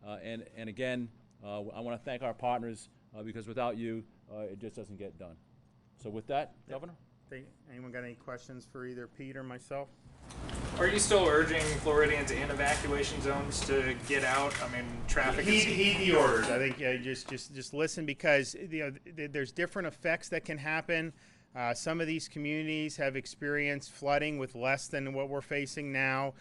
And again, I want to thank our partners because without you, it just doesn't get done. So with that, Governor? Anyone got any questions for either Pete or myself? Are you still urging Floridians in evacuation zones to get out? I mean, traffic Heed the orders. I think just listen, because there's different effects that can happen. Some of these communities have experienced flooding with less than what we're facing now.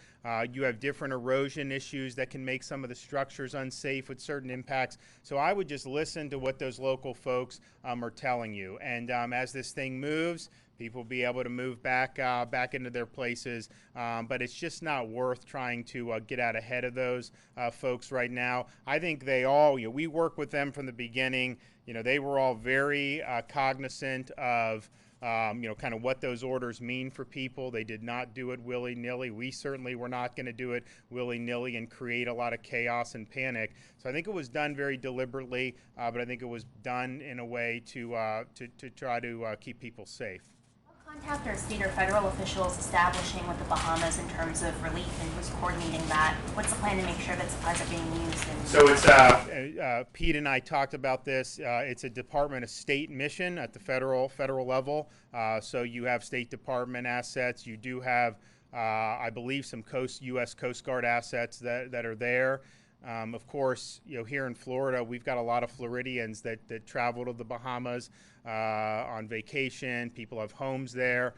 You have different erosion issues that can make some of the structures unsafe with certain impacts. So I would just listen to what those local folks are telling you. And as this thing moves, people will be able to move back into their places. But it's just not worth trying to get out ahead of those folks right now. I think they all, we work with them from the beginning. They were all very cognizant of kind of what those orders mean for people. They did not do it willy-nilly. We certainly were not going to do it willy-nilly and create a lot of chaos and panic. So I think it was done very deliberately, but I think it was done in a way to try to keep people safe. Contact are state or federal officials establishing with the Bahamas in terms of relief, and who's coordinating that? What's the plan to make sure that supplies are being used? So it's Pete and I talked about this. It's a Department of State mission at the federal level. So you have State Department assets. You do have, I believe, some U.S. Coast Guard assets that are there. Of course, here in Florida, we've got a lot of Floridians that travel to the Bahamas on vacation. People have homes there.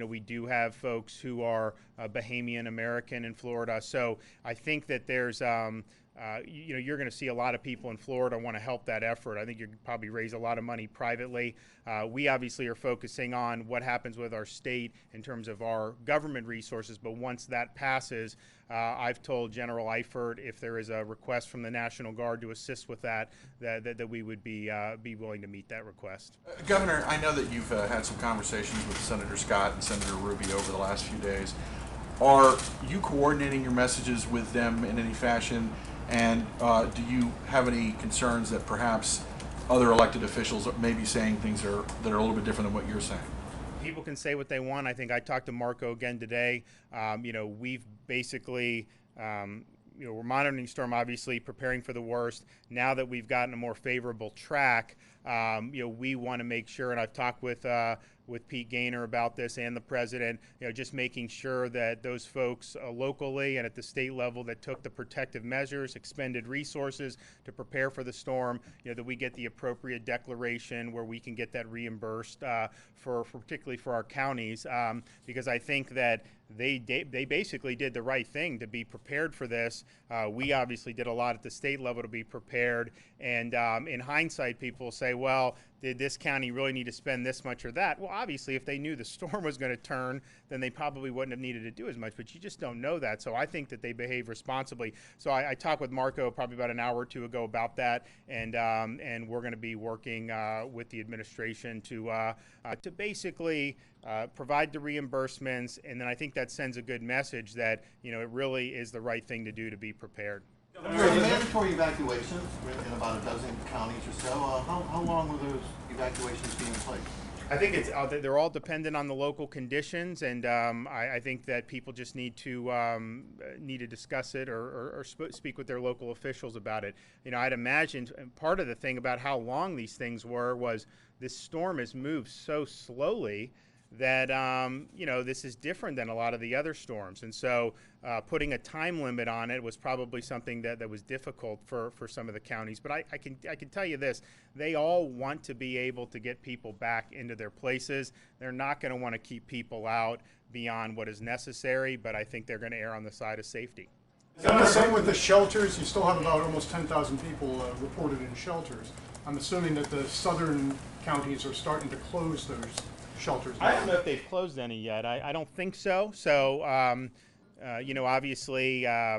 We do have folks who are Bahamian American in Florida. So I think that there's, you're going to see a lot of people in Florida want to help that effort. I think you could probably raise a lot of money privately. We obviously are focusing on what happens with our state in terms of our government resources, but once that passes, I've told General Eifert if there is a request from the National Guard to assist with that we would be willing to meet that request. Governor, I know that you've had some conversations with Senator Scott and Senator Ruby over the last few days. Are you coordinating your messages with them in any fashion? And do you have any concerns that perhaps other elected officials may be saying things that are a little bit different than what you're saying? People can say what they want. I think I talked to Marco again today. We've basically, we're monitoring the storm, obviously, preparing for the worst. Now that we've gotten a more favorable track, we want to make sure, and I've talked with Pete Gaynor about this and the president, just making sure that those folks locally and at the state level that took the protective measures, expended resources to prepare for the storm, that we get the appropriate declaration where we can get that reimbursed particularly for our counties, because I think that they basically did the right thing to be prepared for this. We obviously did a lot at the state level to be prepared, and in hindsight, people say, well, did this county really need to spend this much or that? Well, obviously, if they knew the storm was going to turn, then they probably wouldn't have needed to do as much, but you just don't know that. So I think that they behave responsibly. So I talked with Marco probably about an hour or two ago about that, and we're going to be working with the administration to basically provide the reimbursements, and then I think that sends a good message that it really is the right thing to do to be prepared. So mandatory evacuations in about a dozen counties or so. How long will those evacuations be in place? I think they're all dependent on the local conditions, and I think that people just need to discuss it or speak with their local officials about it. I'd imagine part of the thing about how long these things was this storm has moved so slowly that this is different than a lot of the other storms, and so putting a time limit on it was probably something that was difficult for some of the counties. But I can tell you this: they all want to be able to get people back into their places. They're not going to want to keep people out beyond what is necessary, but I think they're going to err on the side of safety. The same with the shelters. You still have about almost 10,000 people reported in shelters. I'm assuming that the southern counties are starting to close those shelters. I don't know if they've closed any yet. I don't think so. So, obviously, I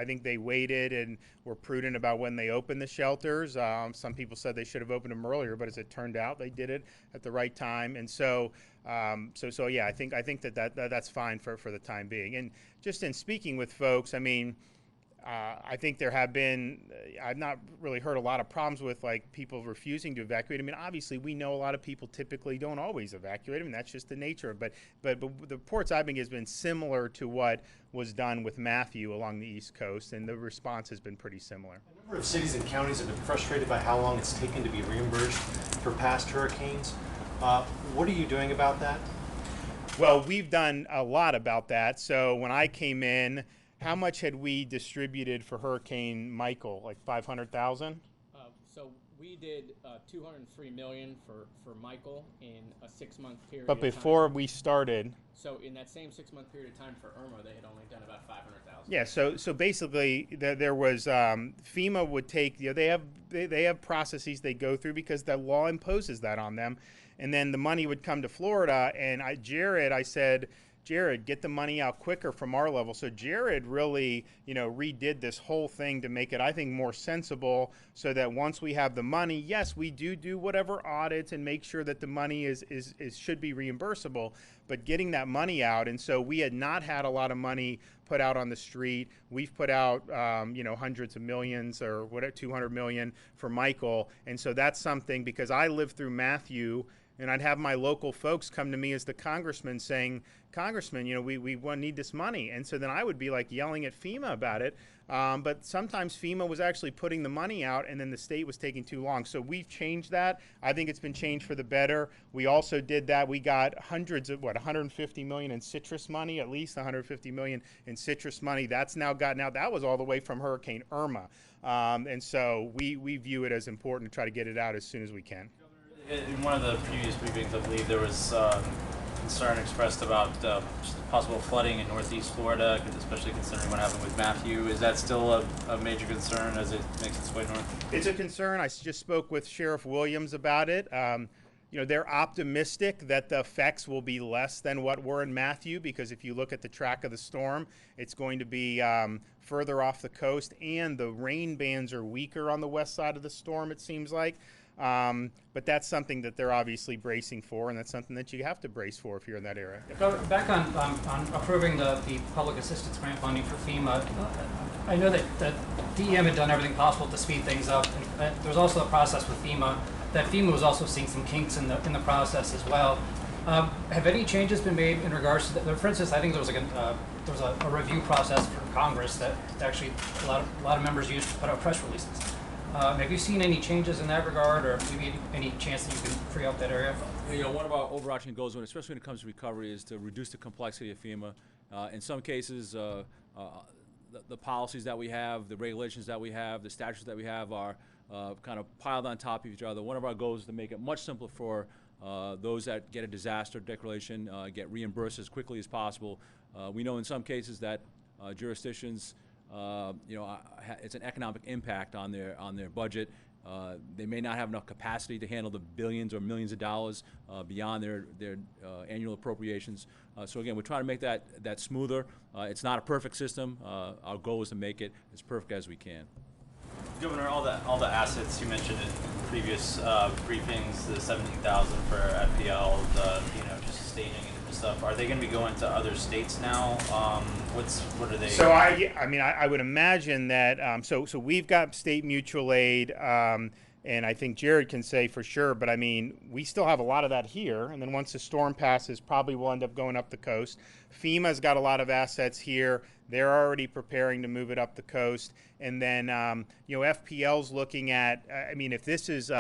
think they waited and were prudent about when they opened the shelters. Some people said they should have opened them earlier, but as it turned out, they did it at the right time. And so yeah, I think that's fine for the time being. And just in speaking with folks, I mean, I think there have been, I've not really heard a lot of problems with like people refusing to evacuate. I mean, obviously we know a lot of people typically don't always evacuate. I mean, that's just the nature of it. But the reports I've been getting has been similar to what was done with Matthew along the East Coast, and the response has been pretty similar. A number of cities and counties have been frustrated by how long it's taken to be reimbursed for past hurricanes. What are you doing about that? Well, we've done a lot about that. So when I came in, how much had we distributed for Hurricane Michael? Like 500,000? So we did $203 million for Michael in a 6-month period. But before we started, so in that same 6-month period of time for Irma, they had only done about 500,000. yeah. So basically, there was FEMA would take. They have processes they go through because the law imposes that on them, and then the money would come to Florida. And I said, Jared, get the money out quicker from our level. So Jared really, redid this whole thing to make it, I think, more sensible, so that once we have the money, yes, we do whatever audits and make sure that the money is should be reimbursable, but getting that money out. And so we had not had a lot of money put out on the street. We've put out, hundreds of millions or whatever, 200 million for Michael. And so that's something, because I lived through Matthew, and I'd have my local folks come to me as the congressman saying, Congressman, we need this money. And so then I would be like yelling at FEMA about it. But sometimes FEMA was actually putting the money out, and then the state was taking too long. So we've changed that. I think it's been changed for the better. We also did that. We got hundreds of, 150 million in citrus money, at least 150 million in citrus money. That's now gotten out. That was all the way from Hurricane Irma. And so we view it as important to try to get it out as soon as we can. In one of the previous briefings, I believe there was concern expressed about possible flooding in northeast Florida, especially considering what happened with Matthew. Is that still a major concern as it makes its way north? It's a concern. I just spoke with Sheriff Williams about it. They're optimistic that the effects will be less than what were in Matthew, because if you look at the track of the storm, it's going to be further off the coast, and the rain bands are weaker on the west side of the storm, it seems like. But that's something that they're obviously bracing for, and that's something that you have to brace for if you're in that area. Back on approving the public assistance grant funding for FEMA, I know that DEM had done everything possible to speed things up. And there's also a process with FEMA that FEMA was also seeing some kinks in the process as well. Have any changes been made in regards to that? For instance, I think there was a review process for Congress that actually a lot of members used to put out press releases. Have you seen any changes in that regard, or maybe any chance that you can free up that area? One of our overarching goals, especially when it comes to recovery, is to reduce the complexity of FEMA. In some cases, the policies that we have, the regulations that we have, the statutes that we have are kind of piled on top of each other. One of our goals is to make it much simpler for those that get a disaster declaration, get reimbursed as quickly as possible. We know in some cases that jurisdictions, it's an economic impact on their budget. They may not have enough capacity to handle the billions or millions of dollars beyond their annual appropriations. So again, we're trying to make that smoother. It's not a perfect system. Our goal is to make it as perfect as we can. Governor, all the assets you mentioned in previous briefings, the 17,000 for FPL, just staging and stuff, are they going to be going to other states now? What are they? So I would imagine that. So we've got state mutual aid, and I think Jared can say for sure. But I mean, we still have a lot of that here, and then once the storm passes, probably we'll end up going up the coast. FEMA's got a lot of assets here. They're already preparing to move it up the coast. And then, FPL's looking at, if this is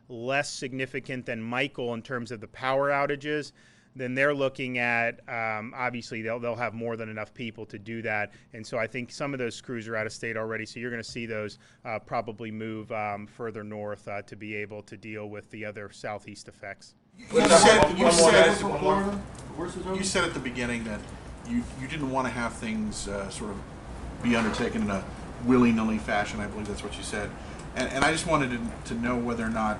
less significant than Michael in terms of the power outages, then they're looking at, obviously, they'll have more than enough people to do that. And so I think some of those crews are out of state already. So you're going to see those probably move further north to be able to deal with the other southeast effects. You said at the beginning that you didn't want to have things sort of be undertaken in a willy-nilly fashion. I believe that's what you said. And I just wanted to know whether or not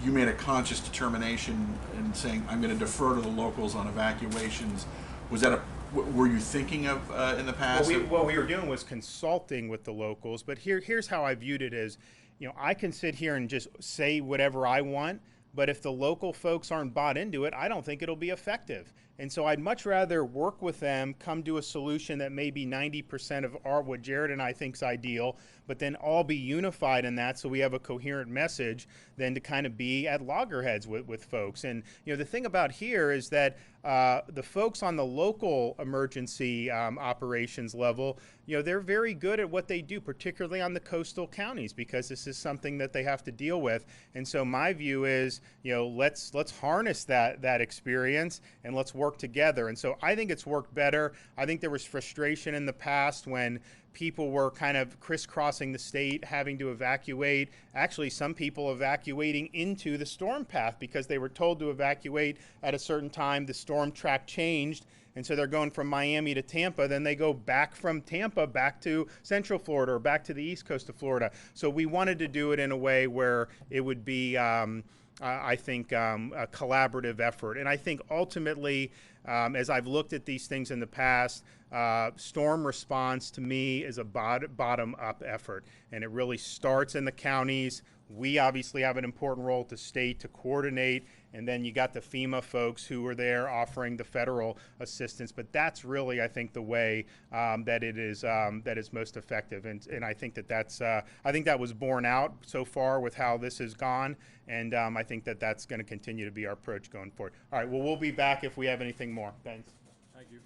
you made a conscious determination in saying, I'm going to defer to the locals on evacuations. Was that were you thinking of in the past? What we were doing was consulting with the locals, but here's how I viewed it as, I can sit here and just say whatever I want, but if the local folks aren't bought into it, I don't think it'll be effective. And so I'd much rather work with them, come to a solution that may be 90% of what Jared and I think's ideal, but then all be unified in that so we have a coherent message than to kind of be at loggerheads with folks. And the thing about here is that the folks on the local emergency operations level, they're very good at what they do, particularly on the coastal counties, because this is something that they have to deal with. And so my view is, let's harness that experience and let's work together. And so I think it's worked better. I think there was frustration in the past when people were kind of crisscrossing the state, having to evacuate. Actually, some people evacuating into the storm path because they were told to evacuate at a certain time. The storm track changed, and so they're going from Miami to Tampa. Then they go back from Tampa back to Central Florida or back to the east coast of Florida. So we wanted to do it in a way where it would be, I think, a collaborative effort. And I think ultimately, as I've looked at these things in the past, storm response to me is a bottom-up effort, and it really starts in the counties. We obviously have an important role at the state to coordinate, and then you got the FEMA folks who are there offering the federal assistance. But that's really, I think, the way that is most effective, and I think that was borne out so far with how this has gone, and I think that's going to continue to be our approach going forward. All right, well, we'll be back if we have anything more. Thanks. Thank you.